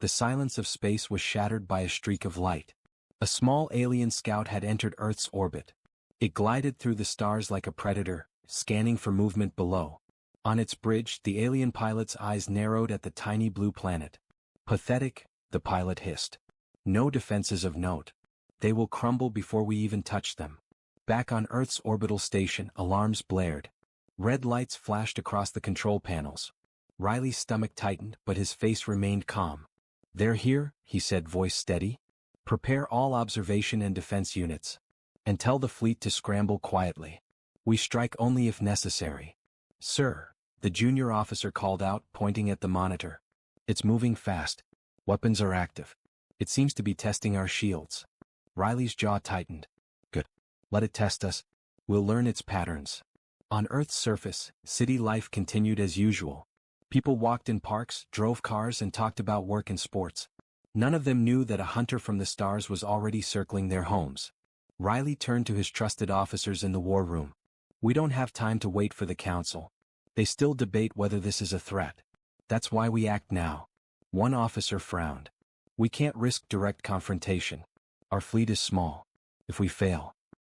The silence of space was shattered by a streak of light. A small alien scout had entered Earth's orbit. It glided through the stars like a predator, scanning for movement below. On its bridge, the alien pilot's eyes narrowed at the tiny blue planet. Pathetic, the pilot hissed. No defenses of note. They will crumble before we even touch them. Back on Earth's orbital station, alarms blared. Red lights flashed across the control panels. Riley's stomach tightened, but his face remained calm. "They're here," he said, voice steady. "Prepare all observation and defense units. And tell the fleet to scramble quietly. We strike only if necessary." "Sir," the junior officer called out, pointing at the monitor. "It's moving fast. Weapons are active. It seems to be testing our shields." Riley's jaw tightened. "Good. Let it test us. We'll learn its patterns." On Earth's surface, city life continued as usual. People walked in parks, drove cars, and talked about work and sports. None of them knew that a hunter from the stars was already circling their homes. Riley turned to his trusted officers in the war room. "We don't have time to wait for the council. They still debate whether this is a threat. That's why we act now." One officer frowned. "We can't risk direct confrontation. Our fleet is small. If we fail..."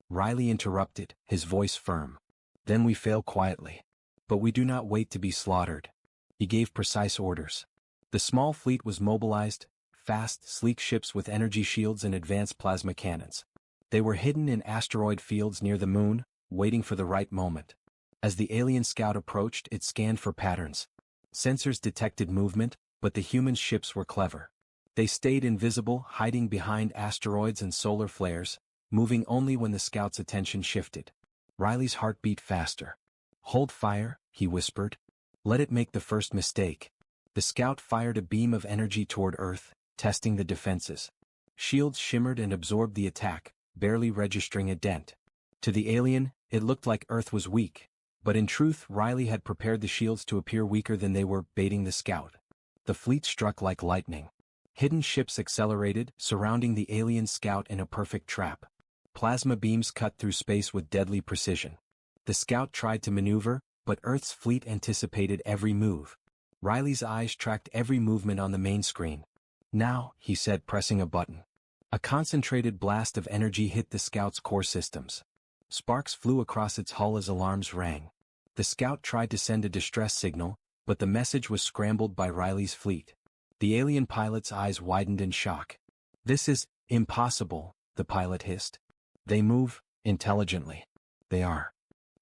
Riley interrupted, his voice firm. "Then we fail quietly. But we do not wait to be slaughtered." He gave precise orders. The small fleet was mobilized, fast, sleek ships with energy shields and advanced plasma cannons. They were hidden in asteroid fields near the moon, waiting for the right moment. As the alien scout approached, it scanned for patterns. Sensors detected movement, but the human ships were clever. They stayed invisible, hiding behind asteroids and solar flares, moving only when the scout's attention shifted. Riley's heart beat faster. "Hold fire," he whispered. "Let it make the first mistake." The scout fired a beam of energy toward Earth, testing the defenses. Shields shimmered and absorbed the attack, barely registering a dent. To the alien, it looked like Earth was weak, but in truth Riley had prepared the shields to appear weaker than they were, baiting the scout. The fleet struck like lightning. Hidden ships accelerated, surrounding the alien scout in a perfect trap. Plasma beams cut through space with deadly precision. The scout tried to maneuver, but Earth's fleet anticipated every move. Riley's eyes tracked every movement on the main screen. "Now," he said, pressing a button. A concentrated blast of energy hit the scout's core systems. Sparks flew across its hull as alarms rang. The scout tried to send a distress signal, but the message was scrambled by Riley's fleet. The alien pilot's eyes widened in shock. "This is impossible," the pilot hissed. "They move intelligently." "They are."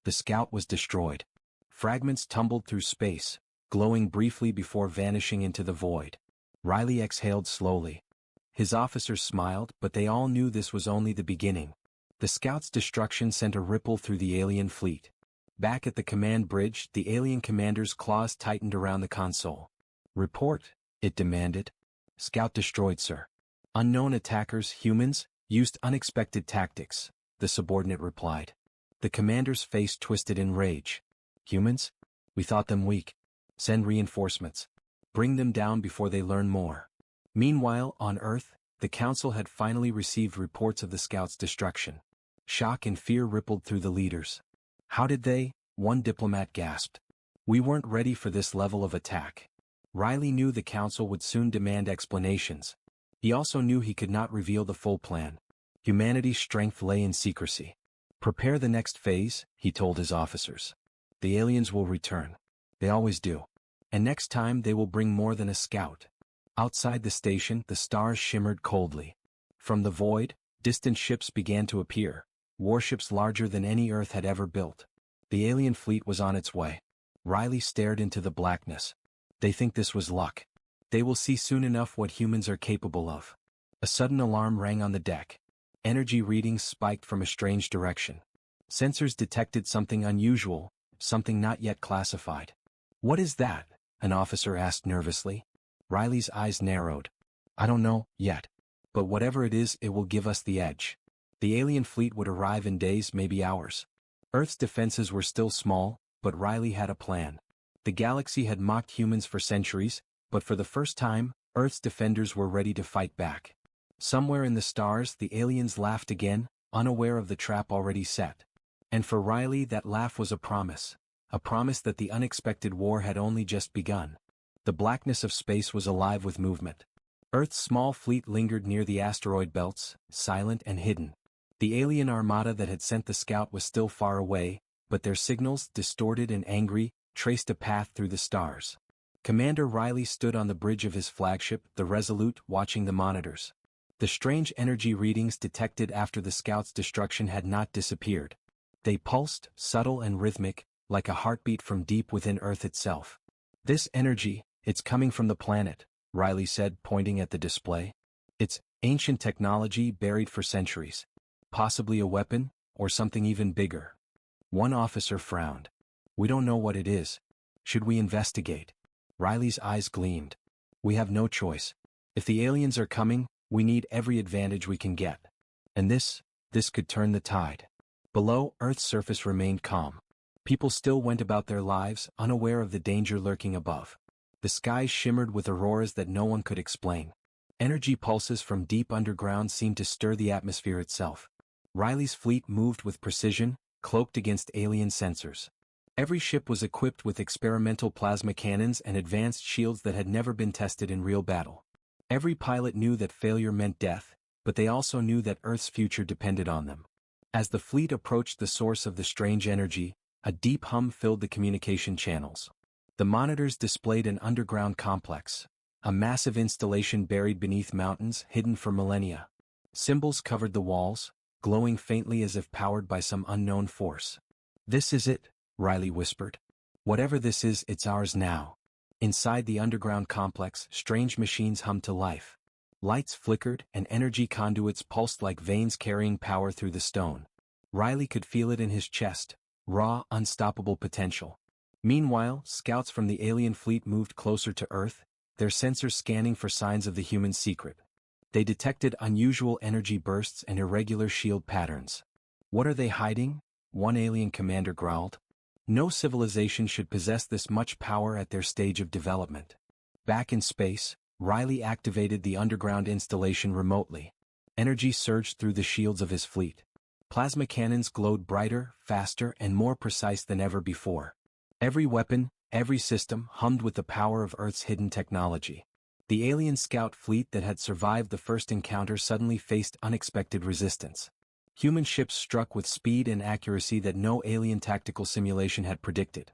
The scout was destroyed. Fragments tumbled through space, glowing briefly before vanishing into the void. Riley exhaled slowly. His officers smiled, but they all knew this was only the beginning. The scout's destruction sent a ripple through the alien fleet. Back at the command bridge, the alien commander's claws tightened around the console. "Report," it demanded. "Scout destroyed, sir. Unknown attackers, humans, used unexpected tactics," the subordinate replied. The commander's face twisted in rage. "Humans? We thought them weak. Send reinforcements. Bring them down before they learn more." Meanwhile, on Earth, the Council had finally received reports of the scout's destruction. Shock and fear rippled through the leaders. "How did they?" one diplomat gasped. "We weren't ready for this level of attack." Riley knew the Council would soon demand explanations. He also knew he could not reveal the full plan. Humanity's strength lay in secrecy. "Prepare the next phase," he told his officers. "The aliens will return. They always do. And next time they will bring more than a scout." Outside the station, the stars shimmered coldly. From the void, distant ships began to appear, warships larger than any Earth had ever built. The alien fleet was on its way. Riley stared into the blackness. "They think this was luck. They will see soon enough what humans are capable of." A sudden alarm rang on the deck. Energy readings spiked from a strange direction. Sensors detected something unusual, something not yet classified. "What is that?" an officer asked nervously. Riley's eyes narrowed. "I don't know, yet. But whatever it is, it will give us the edge." The alien fleet would arrive in days, maybe hours. Earth's defenses were still small, but Riley had a plan. The galaxy had mocked humans for centuries, but for the first time, Earth's defenders were ready to fight back. Somewhere in the stars, the aliens laughed again, unaware of the trap already set. And for Riley, that laugh was a promise that the unexpected war had only just begun. The blackness of space was alive with movement. Earth's small fleet lingered near the asteroid belts, silent and hidden. The alien armada that had sent the scout was still far away, but their signals, distorted and angry, traced a path through the stars. Commander Riley stood on the bridge of his flagship, the Resolute, watching the monitors. The strange energy readings detected after the scout's destruction had not disappeared. They pulsed, subtle and rhythmic, like a heartbeat from deep within Earth itself. "This energy, it's coming from the planet," Riley said, pointing at the display. "It's ancient technology buried for centuries. Possibly a weapon, or something even bigger." One officer frowned. "We don't know what it is. Should we investigate?" Riley's eyes gleamed. "We have no choice. If the aliens are coming, we need every advantage we can get. And this could turn the tide." Below, Earth's surface remained calm. People still went about their lives, unaware of the danger lurking above. The skies shimmered with auroras that no one could explain. Energy pulses from deep underground seemed to stir the atmosphere itself. Riley's fleet moved with precision, cloaked against alien sensors. Every ship was equipped with experimental plasma cannons and advanced shields that had never been tested in real battle. Every pilot knew that failure meant death, but they also knew that Earth's future depended on them. As the fleet approached the source of the strange energy, a deep hum filled the communication channels. The monitors displayed an underground complex, a massive installation buried beneath mountains hidden for millennia. Symbols covered the walls, glowing faintly as if powered by some unknown force. "This is it," Riley whispered. "Whatever this is, it's ours now." Inside the underground complex, strange machines hummed to life. Lights flickered, and energy conduits pulsed like veins carrying power through the stone. Riley could feel it in his chest, raw, unstoppable potential. Meanwhile, scouts from the alien fleet moved closer to Earth, their sensors scanning for signs of the human secret. They detected unusual energy bursts and irregular shield patterns. "What are they hiding?" one alien commander growled. No civilization should possess this much power at their stage of development. Back in space, Riley activated the underground installation remotely. Energy surged through the shields of his fleet. Plasma cannons glowed brighter, faster, and more precise than ever before. Every weapon, every system hummed with the power of Earth's hidden technology. The alien scout fleet that had survived the first encounter suddenly faced unexpected resistance. Human ships struck with speed and accuracy that no alien tactical simulation had predicted.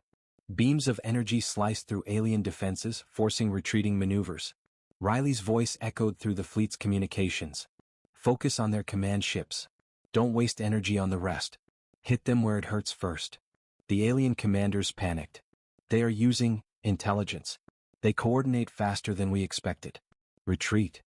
Beams of energy sliced through alien defenses, forcing retreating maneuvers. Riley's voice echoed through the fleet's communications. "Focus on their command ships. Don't waste energy on the rest. Hit them where it hurts first." The alien commanders panicked. "They are using intelligence. They coordinate faster than we expected. Retreat."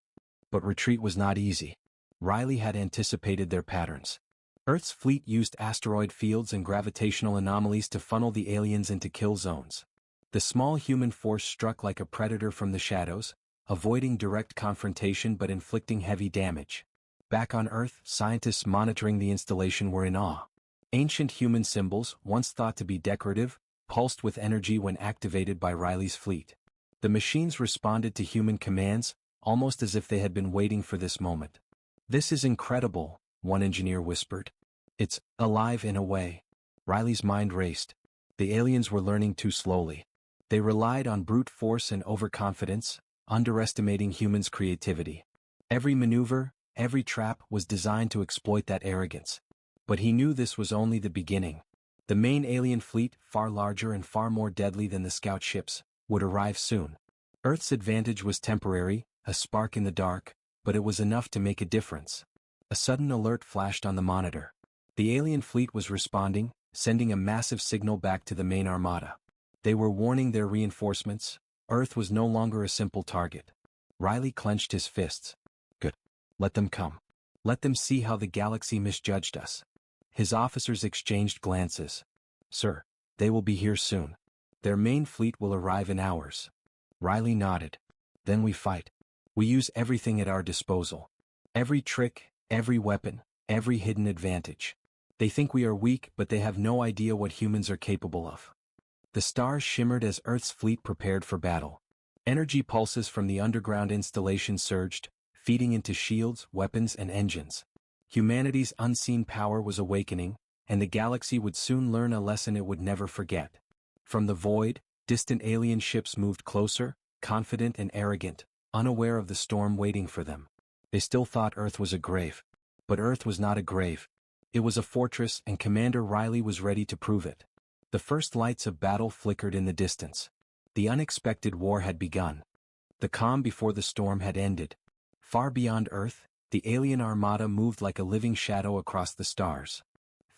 But retreat was not easy. Riley had anticipated their patterns. Earth's fleet used asteroid fields and gravitational anomalies to funnel the aliens into kill zones. The small human force struck like a predator from the shadows, avoiding direct confrontation but inflicting heavy damage. Back on Earth, scientists monitoring the installation were in awe. Ancient human symbols, once thought to be decorative, pulsed with energy when activated by Riley's fleet. The machines responded to human commands, almost as if they had been waiting for this moment. "This is incredible," one engineer whispered. "It's alive in a way." Riley's mind raced. The aliens were learning too slowly. They relied on brute force and overconfidence, underestimating humans' creativity. Every maneuver, every trap was designed to exploit that arrogance. But he knew this was only the beginning. The main alien fleet, far larger and far more deadly than the scout ships, would arrive soon. Earth's advantage was temporary, a spark in the dark, but it was enough to make a difference. A sudden alert flashed on the monitor. The alien fleet was responding, sending a massive signal back to the main armada. They were warning their reinforcements. Earth was no longer a simple target. Riley clenched his fists. "Good. Let them come. Let them see how the galaxy misjudged us." His officers exchanged glances. "Sir, they will be here soon. Their main fleet will arrive in hours." Riley nodded. "Then we fight. We use everything at our disposal. Every trick, every weapon, every hidden advantage. They think we are weak, but they have no idea what humans are capable of." The stars shimmered as Earth's fleet prepared for battle. Energy pulses from the underground installation surged, feeding into shields, weapons, and engines. Humanity's unseen power was awakening, and the galaxy would soon learn a lesson it would never forget. From the void, distant alien ships moved closer, confident and arrogant, unaware of the storm waiting for them. They still thought Earth was a grave. But Earth was not a grave. It was a fortress, and Commander Riley was ready to prove it. The first lights of battle flickered in the distance. The unexpected war had begun. The calm before the storm had ended. Far beyond Earth, the alien armada moved like a living shadow across the stars.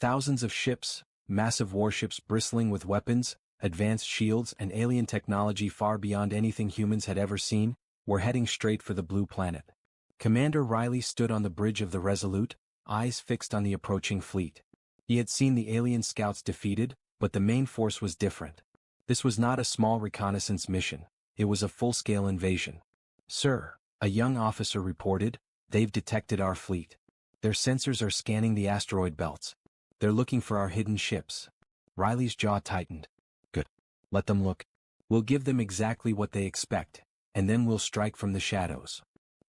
Thousands of ships, massive warships bristling with weapons, advanced shields, and alien technology far beyond anything humans had ever seen, were heading straight for the blue planet. Commander Riley stood on the bridge of the Resolute, eyes fixed on the approaching fleet. He had seen the alien scouts defeated, but the main force was different. This was not a small reconnaissance mission. It was a full-scale invasion. "Sir," a young officer reported, "they've detected our fleet. Their sensors are scanning the asteroid belts. They're looking for our hidden ships." Riley's jaw tightened. "Good. Let them look. We'll give them exactly what they expect, and then we'll strike from the shadows."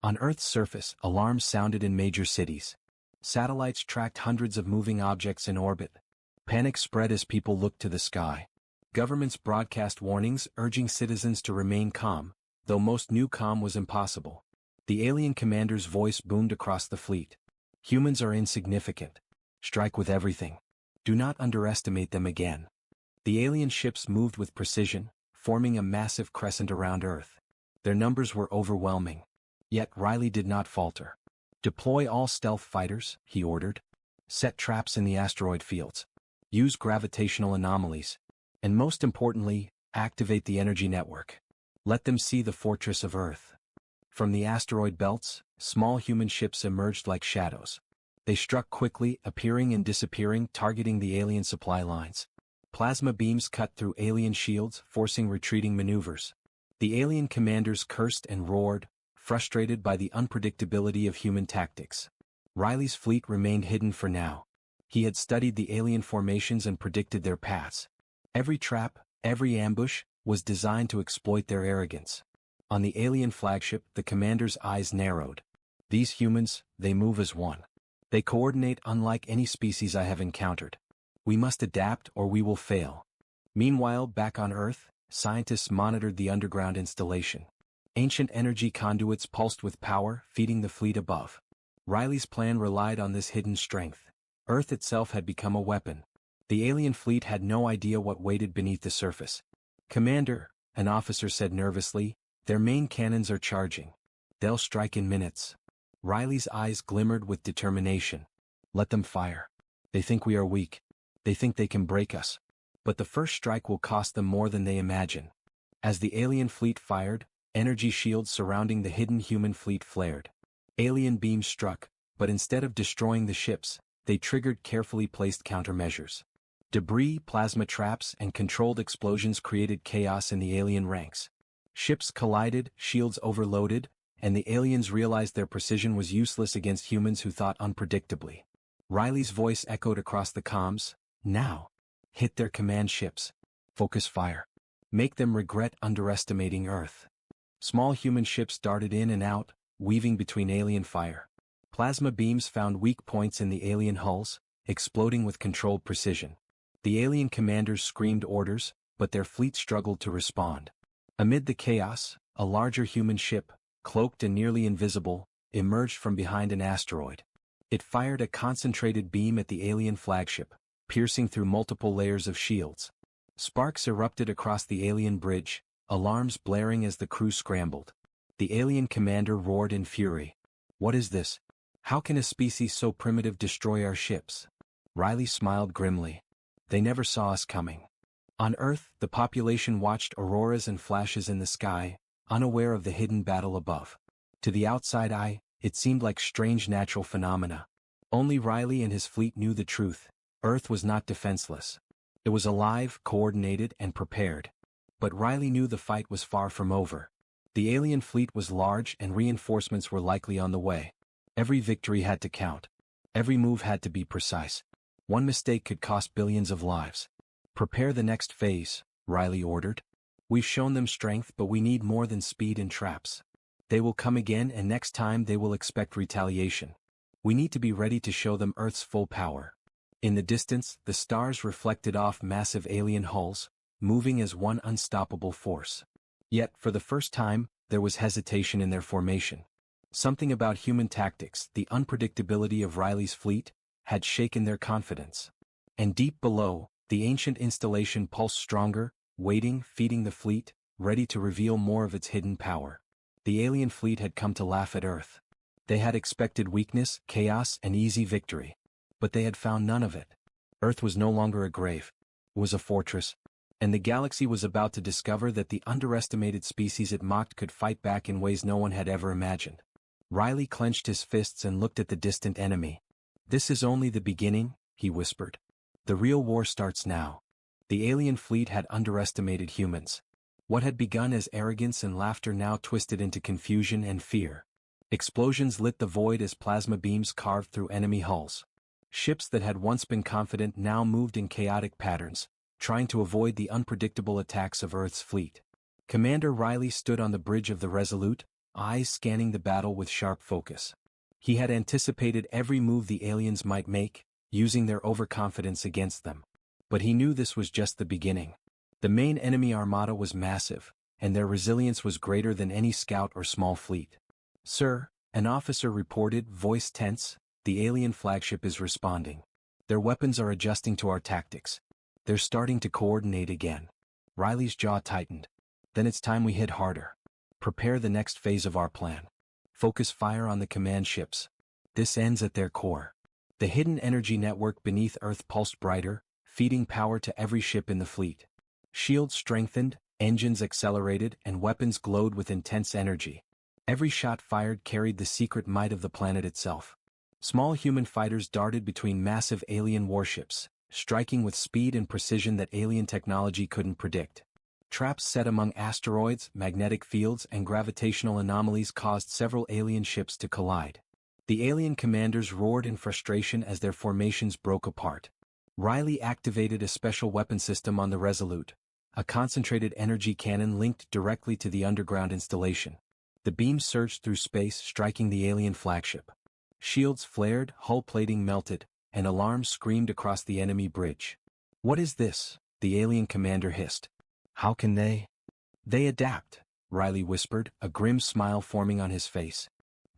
On Earth's surface, alarms sounded in major cities. Satellites tracked hundreds of moving objects in orbit. Panic spread as people looked to the sky. Governments broadcast warnings urging citizens to remain calm, though most knew calm was impossible. The alien commander's voice boomed across the fleet. "Humans are insignificant. Strike with everything. Do not underestimate them again." The alien ships moved with precision, forming a massive crescent around Earth. Their numbers were overwhelming. Yet Riley did not falter. "Deploy all stealth fighters," he ordered. "Set traps in the asteroid fields. Use gravitational anomalies. And most importantly, activate the energy network. Let them see the fortress of Earth." From the asteroid belts, small human ships emerged like shadows. They struck quickly, appearing and disappearing, targeting the alien supply lines. Plasma beams cut through alien shields, forcing retreating maneuvers. The alien commanders cursed and roared, frustrated by the unpredictability of human tactics. Riley's fleet remained hidden for now. He had studied the alien formations and predicted their paths. Every trap, every ambush, was designed to exploit their arrogance. On the alien flagship, the commander's eyes narrowed. "These humans, they move as one. They coordinate unlike any species I have encountered. We must adapt or we will fail." Meanwhile, back on Earth, scientists monitored the underground installation. Ancient energy conduits pulsed with power, feeding the fleet above. Riley's plan relied on this hidden strength. Earth itself had become a weapon. The alien fleet had no idea what waited beneath the surface. "Commander," an officer said nervously, "their main cannons are charging. They'll strike in minutes." Riley's eyes glimmered with determination. "Let them fire. They think we are weak. They think they can break us. But the first strike will cost them more than they imagine." As the alien fleet fired, energy shields surrounding the hidden human fleet flared. Alien beams struck, but instead of destroying the ships, they triggered carefully placed countermeasures. Debris, plasma traps, and controlled explosions created chaos in the alien ranks. Ships collided, shields overloaded, and the aliens realized their precision was useless against humans who thought unpredictably. Riley's voice echoed across the comms. "Now. Hit their command ships. Focus fire. Make them regret underestimating Earth." Small human ships darted in and out, weaving between alien fire. Plasma beams found weak points in the alien hulls, exploding with controlled precision. The alien commanders screamed orders, but their fleet struggled to respond. Amid the chaos, a larger human ship, cloaked and nearly invisible, emerged from behind an asteroid. It fired a concentrated beam at the alien flagship, piercing through multiple layers of shields. Sparks erupted across the alien bridge, alarms blaring as the crew scrambled. The alien commander roared in fury. "What is this? How can a species so primitive destroy our ships?" Riley smiled grimly. "They never saw us coming." On Earth, the population watched auroras and flashes in the sky, unaware of the hidden battle above. To the outside eye, it seemed like strange natural phenomena. Only Riley and his fleet knew the truth. Earth was not defenseless. It was alive, coordinated, and prepared. But Riley knew the fight was far from over. The alien fleet was large and reinforcements were likely on the way. Every victory had to count. Every move had to be precise. One mistake could cost billions of lives. "Prepare the next phase," Riley ordered. "We've shown them strength, but we need more than speed and traps. They will come again, and next time they will expect retaliation. We need to be ready to show them Earth's full power." In the distance, the stars reflected off massive alien hulls, moving as one unstoppable force. Yet, for the first time, there was hesitation in their formation. Something about human tactics, the unpredictability of Riley's fleet, had shaken their confidence. And deep below, the ancient installation pulsed stronger, waiting, feeding the fleet, ready to reveal more of its hidden power. The alien fleet had come to laugh at Earth. They had expected weakness, chaos, and easy victory. But they had found none of it. Earth was no longer a grave. It was a fortress. And the galaxy was about to discover that the underestimated species it mocked could fight back in ways no one had ever imagined. Riley clenched his fists and looked at the distant enemy. "This is only the beginning," he whispered. "The real war starts now." The alien fleet had underestimated humans. What had begun as arrogance and laughter now twisted into confusion and fear. Explosions lit the void as plasma beams carved through enemy hulls. Ships that had once been confident now moved in chaotic patterns, trying to avoid the unpredictable attacks of Earth's fleet. Commander Riley stood on the bridge of the Resolute, eyes scanning the battle with sharp focus. He had anticipated every move the aliens might make, using their overconfidence against them. But he knew this was just the beginning. The main enemy armada was massive, and their resilience was greater than any scout or small fleet. "Sir," an officer reported, voice tense, "the alien flagship is responding. Their weapons are adjusting to our tactics. They're starting to coordinate again." Riley's jaw tightened. "Then it's time we hit harder. Prepare the next phase of our plan. Focus fire on the command ships. This ends at their core." The hidden energy network beneath Earth pulsed brighter, feeding power to every ship in the fleet. Shields strengthened, engines accelerated, and weapons glowed with intense energy. Every shot fired carried the secret might of the planet itself. Small human fighters darted between massive alien warships, striking with speed and precision that alien technology couldn't predict. Traps set among asteroids, magnetic fields, and gravitational anomalies caused several alien ships to collide. The alien commanders roared in frustration as their formations broke apart. Riley activated a special weapon system on the Resolute, a concentrated energy cannon linked directly to the underground installation. The beams surged through space, striking the alien flagship. Shields flared, hull plating melted, and alarms screamed across the enemy bridge. "What is this?" the alien commander hissed. "How can they?" "They adapt," Riley whispered, a grim smile forming on his face.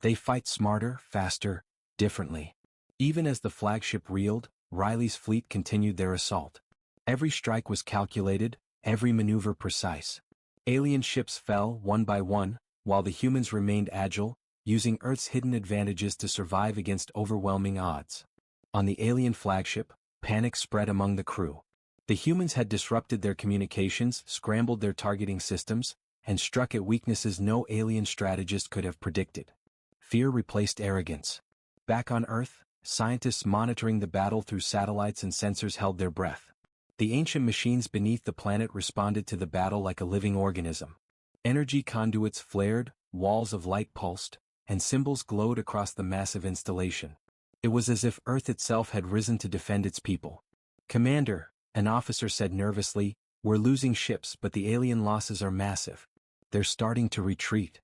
"They fight smarter, faster, differently." Even as the flagship reeled, Riley's fleet continued their assault. Every strike was calculated, every maneuver precise. Alien ships fell one by one, while the humans remained agile, using Earth's hidden advantages to survive against overwhelming odds. On the alien flagship, panic spread among the crew. The humans had disrupted their communications, scrambled their targeting systems, and struck at weaknesses no alien strategist could have predicted. Fear replaced arrogance. Back on Earth, scientists monitoring the battle through satellites and sensors held their breath. The ancient machines beneath the planet responded to the battle like a living organism. Energy conduits flared, walls of light pulsed, and symbols glowed across the massive installation. It was as if Earth itself had risen to defend its people. "Commander," an officer said nervously, "we're losing ships, but the alien losses are massive. They're starting to retreat."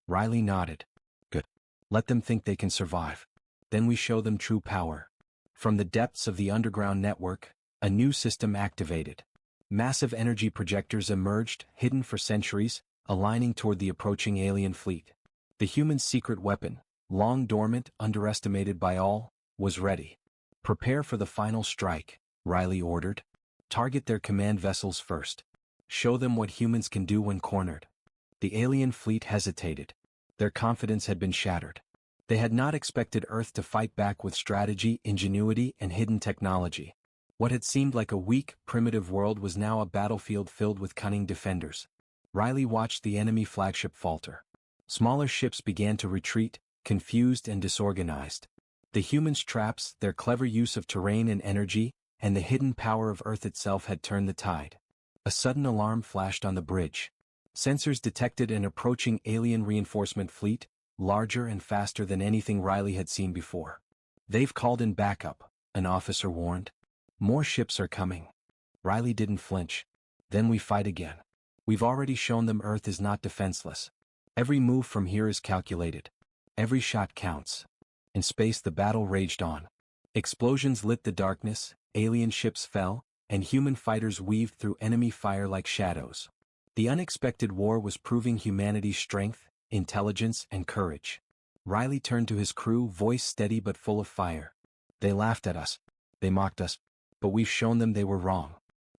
Riley nodded. "Good. Let them think they can survive. Then we show them true power." From the depths of the underground network, a new system activated. Massive energy projectors emerged, hidden for centuries, aligning toward the approaching alien fleet. The human's secret weapon, long dormant, underestimated by all, was ready. "Prepare for the final strike," Riley ordered. "Target their command vessels first. Show them what humans can do when cornered." The alien fleet hesitated. Their confidence had been shattered. They had not expected Earth to fight back with strategy, ingenuity, and hidden technology. What had seemed like a weak, primitive world was now a battlefield filled with cunning defenders. Riley watched the enemy flagship falter. Smaller ships began to retreat, confused and disorganized. The humans' traps, their clever use of terrain and energy, and the hidden power of Earth itself had turned the tide. A sudden alarm flashed on the bridge. Sensors detected an approaching alien reinforcement fleet, larger and faster than anything Riley had seen before. "They've called in backup," an officer warned. "More ships are coming." Riley didn't flinch. "Then we fight again. We've already shown them Earth is not defenseless. Every move from here is calculated. Every shot counts." In space the battle raged on. Explosions lit the darkness, alien ships fell, and human fighters weaved through enemy fire like shadows. The unexpected war was proving humanity's strength, intelligence, and courage. Riley turned to his crew, voice steady but full of fire. They laughed at us. They mocked us. But we've shown them they were wrong.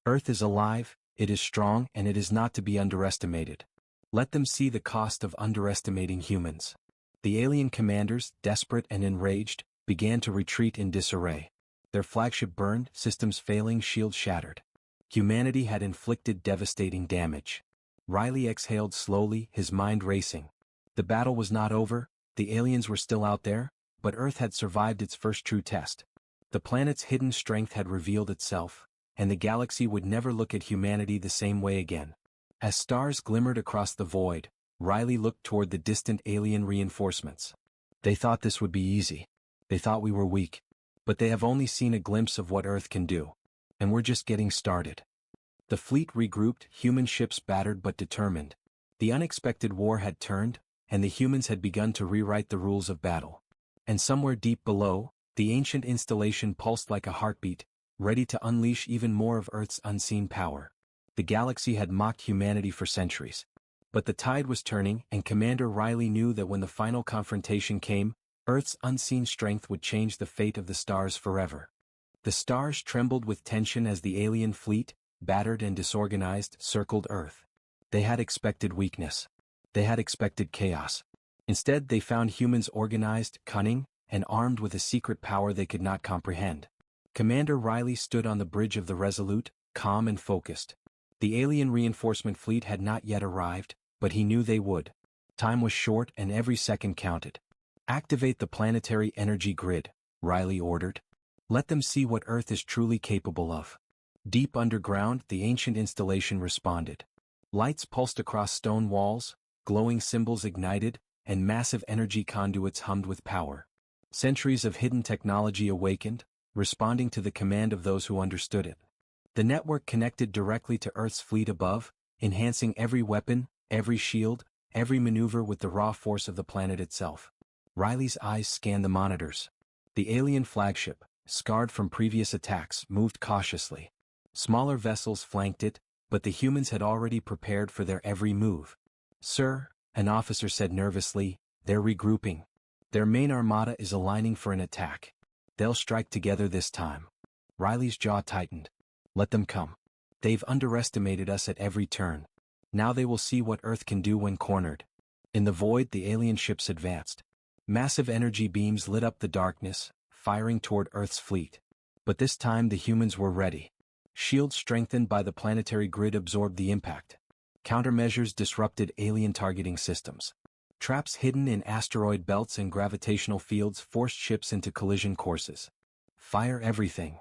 Earth is alive, it is strong, and it is not to be underestimated. Let them see the cost of underestimating humans. The alien commanders, desperate and enraged, began to retreat in disarray. Their flagship burned, systems failing, shields shattered. Humanity had inflicted devastating damage. Riley exhaled slowly, his mind racing. The battle was not over, the aliens were still out there, but Earth had survived its first true test. The planet's hidden strength had revealed itself, and the galaxy would never look at humanity the same way again. As stars glimmered across the void, Riley looked toward the distant alien reinforcements. They thought this would be easy. They thought we were weak. But they have only seen a glimpse of what Earth can do. And we're just getting started. The fleet regrouped, human ships battered but determined. The unexpected war had turned, and the humans had begun to rewrite the rules of battle. And somewhere deep below, the ancient installation pulsed like a heartbeat, ready to unleash even more of Earth's unseen power. The galaxy had mocked humanity for centuries. But the tide was turning, and Commander Riley knew that when the final confrontation came, Earth's unseen strength would change the fate of the stars forever. The stars trembled with tension as the alien fleet, battered and disorganized, circled Earth. They had expected weakness. They had expected chaos. Instead, they found humans organized, cunning, and armed with a secret power they could not comprehend. Commander Riley stood on the bridge of the Resolute, calm and focused. The alien reinforcement fleet had not yet arrived, but he knew they would. Time was short and every second counted. "Activate the planetary energy grid," Riley ordered. "Let them see what Earth is truly capable of." Deep underground, the ancient installation responded. Lights pulsed across stone walls, glowing symbols ignited, and massive energy conduits hummed with power. Centuries of hidden technology awakened, responding to the command of those who understood it. The network connected directly to Earth's fleet above, enhancing every weapon, every shield, every maneuver with the raw force of the planet itself. Riley's eyes scanned the monitors. The alien flagship, scarred from previous attacks, moved cautiously. Smaller vessels flanked it, but the humans had already prepared for their every move. "Sir," an officer said nervously, "they're regrouping. Their main armada is aligning for an attack. They'll strike together this time." Riley's jaw tightened. "Let them come. They've underestimated us at every turn. Now they will see what Earth can do when cornered." In the void, the alien ships advanced. Massive energy beams lit up the darkness, firing toward Earth's fleet. But this time the humans were ready. Shields strengthened by the planetary grid absorbed the impact. Countermeasures disrupted alien targeting systems. Traps hidden in asteroid belts and gravitational fields forced ships into collision courses. "Fire everything,"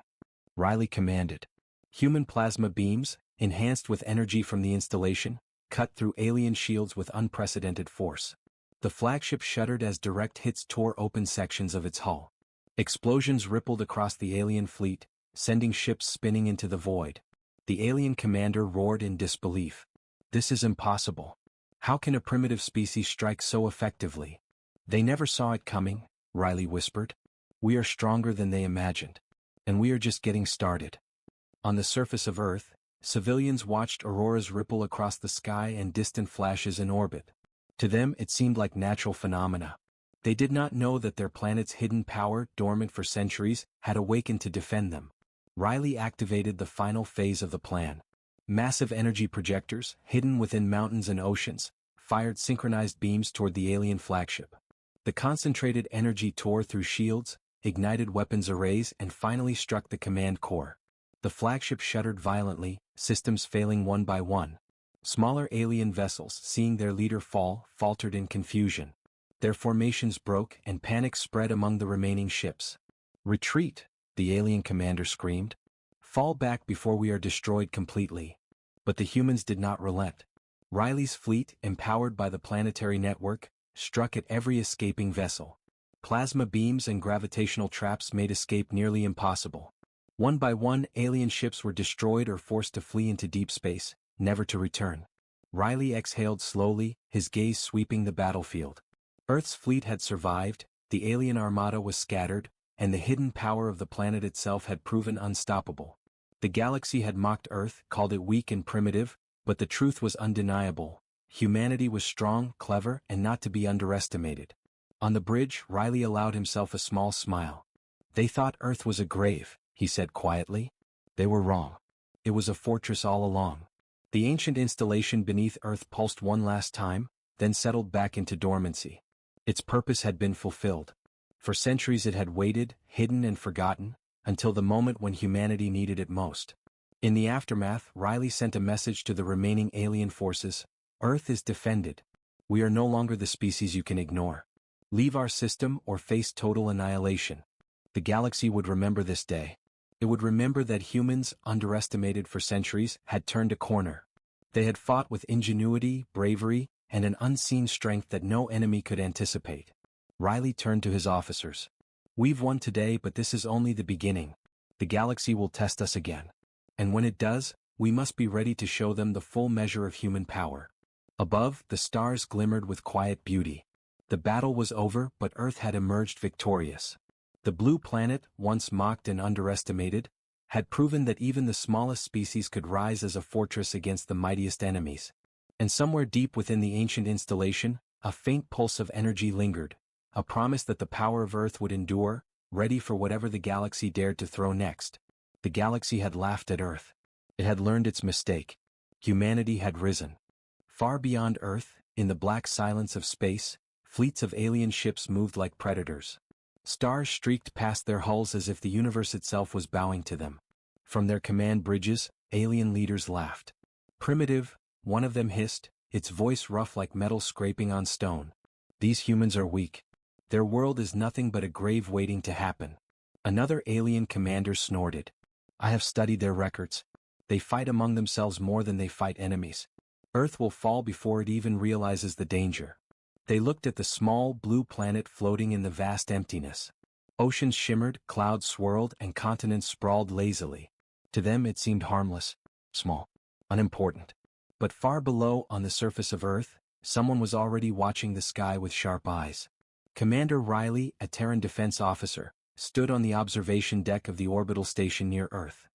Riley commanded. Human plasma beams, enhanced with energy from the installation, cut through alien shields with unprecedented force. The flagship shuddered as direct hits tore open sections of its hull. Explosions rippled across the alien fleet, sending ships spinning into the void. The alien commander roared in disbelief. "This is impossible. How can a primitive species strike so effectively?" "They never saw it coming," Riley whispered. "We are stronger than they imagined. And we are just getting started." On the surface of Earth, civilians watched auroras ripple across the sky and distant flashes in orbit. To them it seemed like natural phenomena. They did not know that their planet's hidden power, dormant for centuries, had awakened to defend them. Riley activated the final phase of the plan. Massive energy projectors, hidden within mountains and oceans, fired synchronized beams toward the alien flagship. The concentrated energy tore through shields, ignited weapons arrays, and finally struck the command core. The flagship shuddered violently, systems failing one by one. Smaller alien vessels, seeing their leader fall, faltered in confusion. Their formations broke and panic spread among the remaining ships. "Retreat," the alien commander screamed. "Fall back before we are destroyed completely." But the humans did not relent. Riley's fleet, empowered by the planetary network, struck at every escaping vessel. Plasma beams and gravitational traps made escape nearly impossible. One by one, alien ships were destroyed or forced to flee into deep space, never to return. Riley exhaled slowly, his gaze sweeping the battlefield. Earth's fleet had survived, the alien armada was scattered, and the hidden power of the planet itself had proven unstoppable. The galaxy had mocked Earth, called it weak and primitive, But the truth was undeniable. Humanity was strong, clever, and not to be underestimated. On the bridge, Riley allowed himself a small smile. They thought Earth was a grave, he said quietly. They were wrong. It was a fortress all along. The ancient installation beneath Earth pulsed one last time, then settled back into dormancy. Its purpose had been fulfilled. For centuries it had waited, hidden and forgotten, until the moment when humanity needed it most. In the aftermath, Riley sent a message to the remaining alien forces. Earth is defended. We are no longer the species you can ignore. Leave our system or face total annihilation. The galaxy would remember this day. It would remember that humans, underestimated for centuries, had turned a corner. They had fought with ingenuity, bravery, and an unseen strength that no enemy could anticipate. Riley turned to his officers. We've won today, but this is only the beginning. The galaxy will test us again. And when it does, we must be ready to show them the full measure of human power. Above, the stars glimmered with quiet beauty. The battle was over, but Earth had emerged victorious. The blue planet, once mocked and underestimated, had proven that even the smallest species could rise as a fortress against the mightiest enemies. And somewhere deep within the ancient installation, a faint pulse of energy lingered, a promise that the power of Earth would endure, ready for whatever the galaxy dared to throw next. The galaxy had laughed at Earth. It had learned its mistake. Humanity had risen. Far beyond Earth, in the black silence of space, fleets of alien ships moved like predators. Stars streaked past their hulls as if the universe itself was bowing to them. From their command bridges, alien leaders laughed. Primitive, one of them hissed, its voice rough like metal scraping on stone. These humans are weak. Their world is nothing but a grave waiting to happen. Another alien commander snorted. I have studied their records. They fight among themselves more than they fight enemies. Earth will fall before it even realizes the danger. They looked at the small blue planet floating in the vast emptiness. Oceans shimmered, clouds swirled, and continents sprawled lazily. To them it seemed harmless, small, unimportant. But far below, on the surface of Earth, someone was already watching the sky with sharp eyes. Commander Riley, a Terran defense officer, stood on the observation deck of the orbital station near Earth.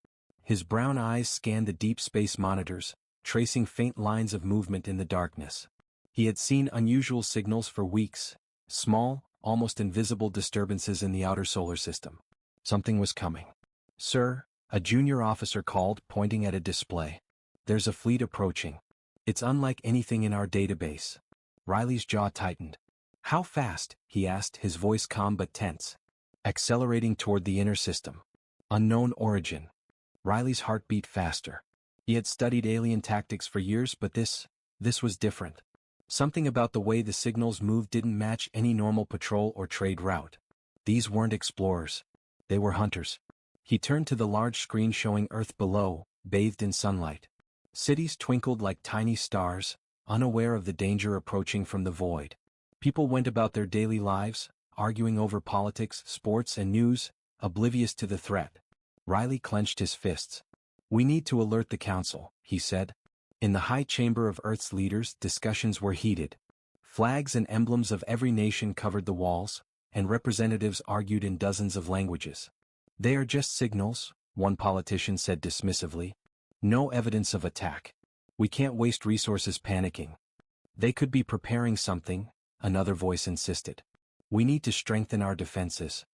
His brown eyes scanned the deep space monitors, tracing faint lines of movement in the darkness. He had seen unusual signals for weeks, small, almost invisible disturbances in the outer solar system. Something was coming. Sir, a junior officer called, pointing at a display. There's a fleet approaching. It's unlike anything in our database. Riley's jaw tightened. How fast? He asked, his voice calm but tense. Accelerating toward the inner system. Unknown origin. Riley's heart beat faster. He had studied alien tactics for years, but this was different. Something about the way the signals moved didn't match any normal patrol or trade route. These weren't explorers. They were hunters. He turned to the large screen showing Earth below, bathed in sunlight. Cities twinkled like tiny stars, unaware of the danger approaching from the void. People went about their daily lives, arguing over politics, sports, and news, oblivious to the threat. Riley clenched his fists. We need to alert the council, he said. In the high chamber of Earth's leaders, discussions were heated. Flags and emblems of every nation covered the walls, and representatives argued in dozens of languages. They are just signals, one politician said dismissively. No evidence of attack. We can't waste resources panicking. They could be preparing something, another voice insisted. We need to strengthen our defenses.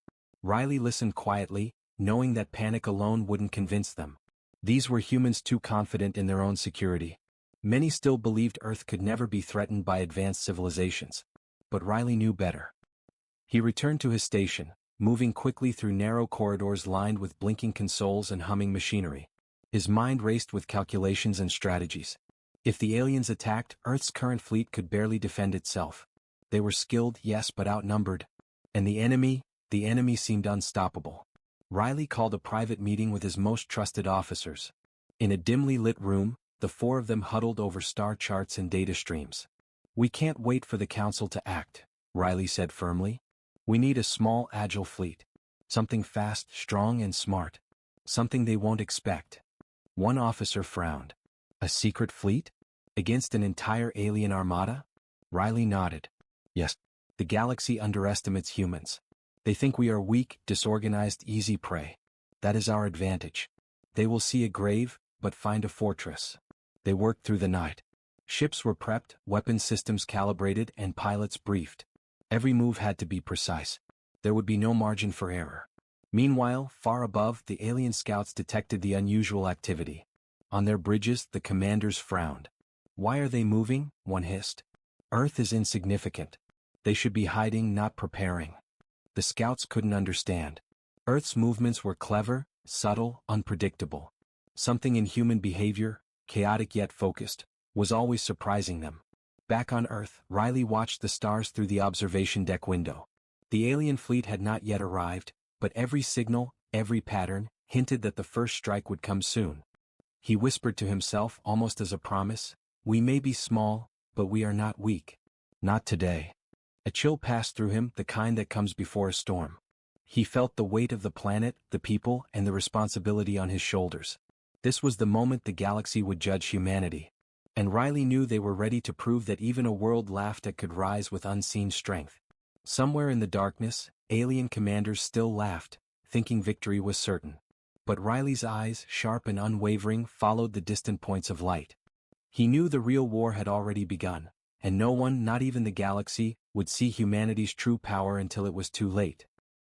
Riley listened quietly, knowing that panic alone wouldn't convince them. These were humans too confident in their own security. Many still believed Earth could never be threatened by advanced civilizations. But Riley knew better. He returned to his station, moving quickly through narrow corridors lined with blinking consoles and humming machinery. His mind raced with calculations and strategies. If the aliens attacked, Earth's current fleet could barely defend itself. They were skilled, yes, but outnumbered. And the enemy seemed unstoppable. Riley called a private meeting with his most trusted officers. In a dimly lit room, the four of them huddled over star charts and data streams. We can't wait for the council to act, Riley said firmly. We need a small, agile fleet. Something fast, strong, and smart. Something they won't expect. One officer frowned. A secret fleet? Against an entire alien armada? Riley nodded. Yes. The galaxy underestimates humans. They think we are weak, disorganized, easy prey. That is our advantage. They will see a grave, but find a fortress. They worked through the night. Ships were prepped, weapon systems calibrated, and pilots briefed. Every move had to be precise. There would be no margin for error. Meanwhile, far above, the alien scouts detected the unusual activity. On their bridges, the commanders frowned. "Why are they moving?" one hissed. "Earth is insignificant. They should be hiding, not preparing." The scouts couldn't understand. Earth's movements were clever, subtle, unpredictable. Something in human behavior, chaotic yet focused, was always surprising them. Back on Earth, Riley watched the stars through the observation deck window. The alien fleet had not yet arrived, but every signal, every pattern, hinted that the first strike would come soon. He whispered to himself almost as a promise, "We may be small, but we are not weak. Not today." A chill passed through him, the kind that comes before a storm. He felt the weight of the planet, the people, and the responsibility on his shoulders. This was the moment the galaxy would judge humanity. And Riley knew they were ready to prove that even a world laughed at could rise with unseen strength. Somewhere in the darkness, alien commanders still laughed, thinking victory was certain. But Riley's eyes, sharp and unwavering, followed the distant points of light. He knew the real war had already begun, and no one, not even the galaxy, would see humanity's true power until it was too late.